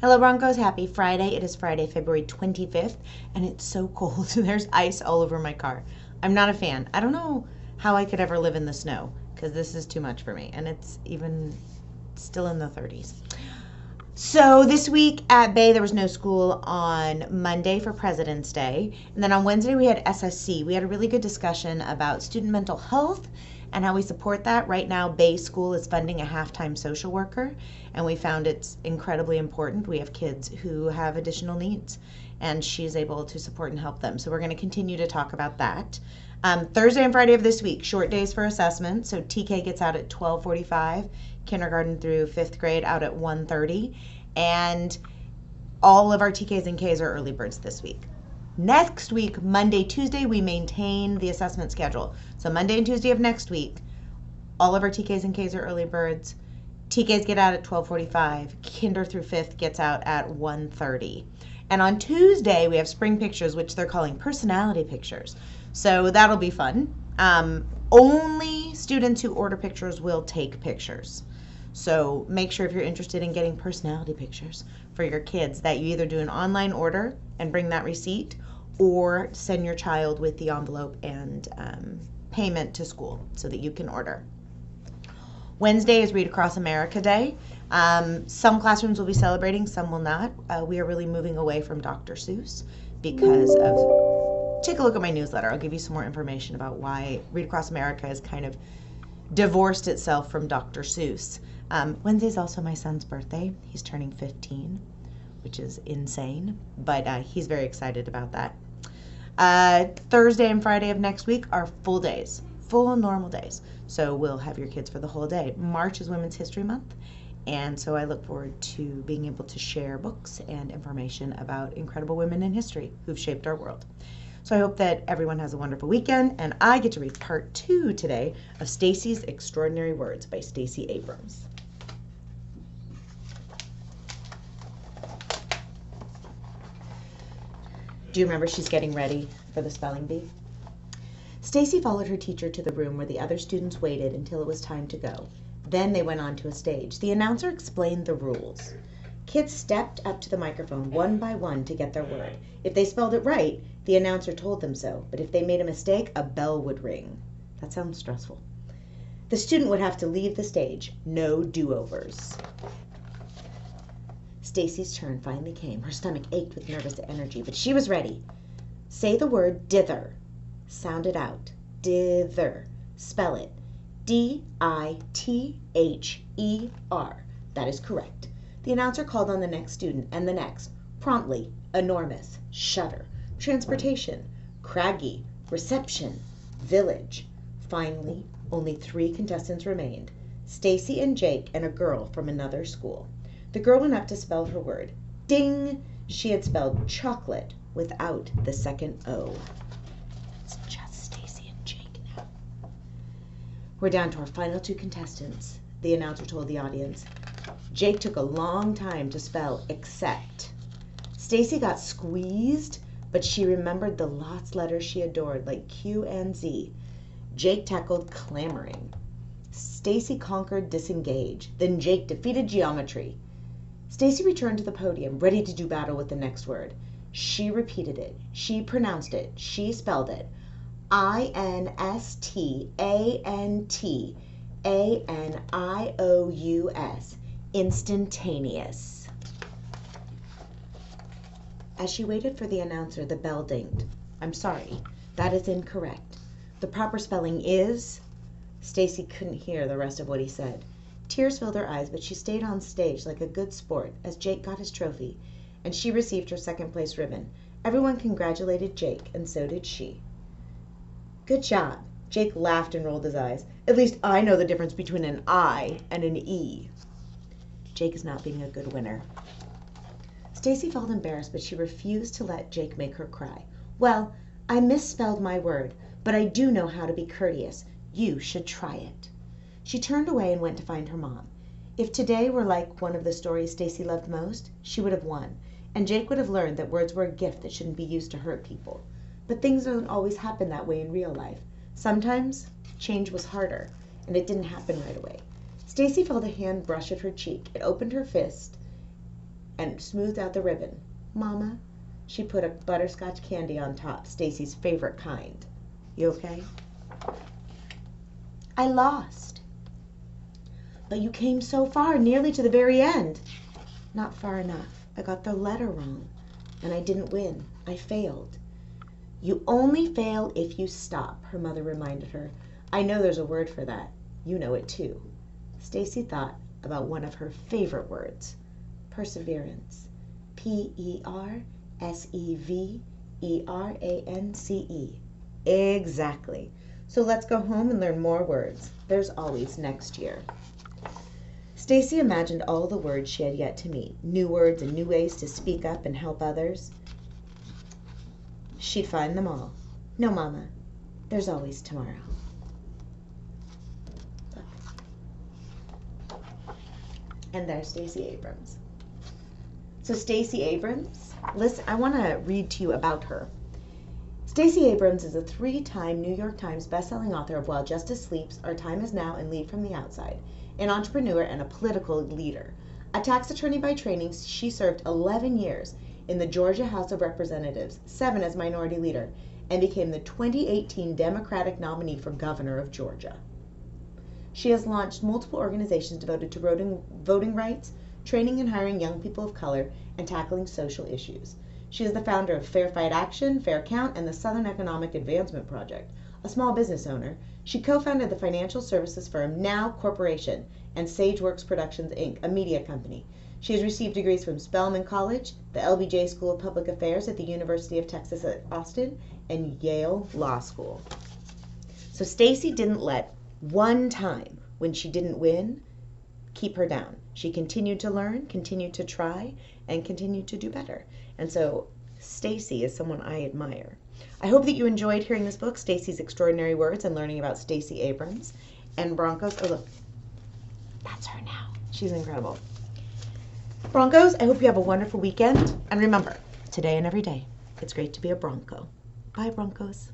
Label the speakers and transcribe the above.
Speaker 1: Hello Broncos, happy Friday. It is Friday, February 25th, and it's so cold. There's ice all over my car. I'm not a fan. I don't know how I could ever live in the snow, because this is too much for me, and it's even still in the 30s. So this week at Bay, there was no school on Monday for President's Day. And then on Wednesday, we had SSC. We had a really good discussion about student mental health and how we support that. Right now, Bay School is funding a half-time social worker, and we found it's incredibly important. We have kids who have additional needs, and she's able to support and help them. So we're going to continue to talk about that. Thursday and Friday of this week, short days for assessment. So TK gets out at 12:45, kindergarten through 5th grade out at 1:30, and all of our TKs and Ks are early birds this week. Next week, Monday, Tuesday, we maintain the assessment schedule. So Monday and Tuesday of next week, all of our TKs and Ks are early birds. TKs get out at 12:45. Kinder through 5th gets out at 1:30. And on Tuesday, we have spring pictures, which they're calling personality pictures. So that'll be fun. Only students who order pictures will take pictures. So make sure if you're interested in getting personality pictures for your kids that you either do an online order and bring that receipt, or send your child with the envelope and payment to school so that you can order. Wednesday is Read Across America Day. Some classrooms will be celebrating, some will not. We are really moving away from Dr. Seuss because of, take a look at my newsletter. I'll give you some more information about why Read Across America has kind of divorced itself from Dr. Seuss. Wednesday is also my son's birthday. He's turning 15, which is insane, but he's very excited about that. Thursday and Friday of next week are full days, full normal days. So we'll have your kids for the whole day. March is Women's History Month, and so I look forward to being able to share books and information about incredible women in history who've shaped our world. So I hope that everyone has a wonderful weekend, and I get to read part 2 today of Stacey's Extraordinary Words by Stacey Abrams. Do you remember she's getting ready for the spelling bee? Stacey followed her teacher to the room where the other students waited until it was time to go. Then they went on to a stage. The announcer explained the rules. Kids stepped up to the microphone one by one to get their word. If they spelled it right, the announcer told them so, but if they made a mistake, a bell would ring. That sounds stressful. The student would have to leave the stage. No do-overs. Stacey's turn finally came. Her stomach ached with nervous energy, but she was ready. Say the word dither. Sound it out. Dither. Spell it. D-I-T-H-E-R. That is correct. The announcer called on the next student and the next. Promptly. Enormous. Shudder. Transportation. Craggy. Reception. Village. Finally, only 3 contestants remained. Stacey and Jake and a girl from another school. The girl went up to spell her word. Ding! She had spelled chocolate without the second O. It's just Stacey and Jake now. We're down to our final 2 contestants, the announcer told the audience. Jake took a long time to spell except. Stacey got squeezed, but she remembered the lost letters she adored, like Q and Z. Jake tackled clamoring. Stacey conquered disengage. Then Jake defeated geometry. Stacey returned to the podium, ready to do battle with the next word. She repeated it. She pronounced it. She spelled it. I-N-S-T-A-N-T-A-N-I-O-U-S. Instantaneous. As she waited for the announcer, the bell dinged. I'm sorry, that is incorrect. The proper spelling is... Stacey couldn't hear the rest of what he said. Tears filled her eyes, but she stayed on stage like a good sport as Jake got his trophy, and she received her second-place ribbon. Everyone congratulated Jake, and so did she. Good job. Jake laughed and rolled his eyes. At least I know the difference between an I and an E. Jake is not being a good winner. Stacey felt embarrassed, but she refused to let Jake make her cry. Well, I misspelled my word, but I do know how to be courteous. You should try it. She turned away and went to find her mom. If today were like one of the stories Stacey loved most, she would have won, and Jake would have learned that words were a gift that shouldn't be used to hurt people. But things don't always happen that way in real life. Sometimes change was harder, and it didn't happen right away. Stacey felt a hand brush at her cheek. It opened her fist, and smoothed out the ribbon. Mama, she put a butterscotch candy on top, Stacey's favorite kind. You okay? I lost. But you came so far, nearly to the very end. Not far enough. I got the letter wrong, and I didn't win. I failed. You only fail if you stop, her mother reminded her. I know there's a word for that. You know it too. Stacey thought about one of her favorite words, perseverance. Perseverance. Exactly. So let's go home and learn more words. There's always next year. Stacey imagined all the words she had yet to meet, new words and new ways to speak up and help others. She'd find them all. No, Mama, there's always tomorrow. Look. And there's Stacey Abrams. So Stacey Abrams, listen, I want to read to you about her. Stacey Abrams is a 3-time New York Times bestselling author of While Justice Sleeps, Our Time Is Now, and Lead from the Outside, an entrepreneur and a political leader. A tax attorney by training, she served 11 years in the Georgia House of Representatives, 7 as minority leader, and became the 2018 Democratic nominee for governor of Georgia. She has launched multiple organizations devoted to voting rights, training and hiring young people of color, and tackling social issues. She is the founder of Fair Fight Action, Fair Count, and the Southern Economic Advancement Project. A small business owner, she co-founded the financial services firm Now Corporation and SageWorks Productions, Inc., a media company. She has received degrees from Spelman College, the LBJ School of Public Affairs at the University of Texas at Austin, and Yale Law School. So Stacey didn't let one time when she didn't win keep her down. She continued to learn, continued to try, and continued to do better. And so Stacey is someone I admire. I hope that you enjoyed hearing this book, Stacey's Extraordinary Words, and learning about Stacey Abrams and Broncos. Oh, look, that's her now. She's incredible. Broncos, I hope you have a wonderful weekend. And remember, today and every day, it's great to be a Bronco. Bye, Broncos.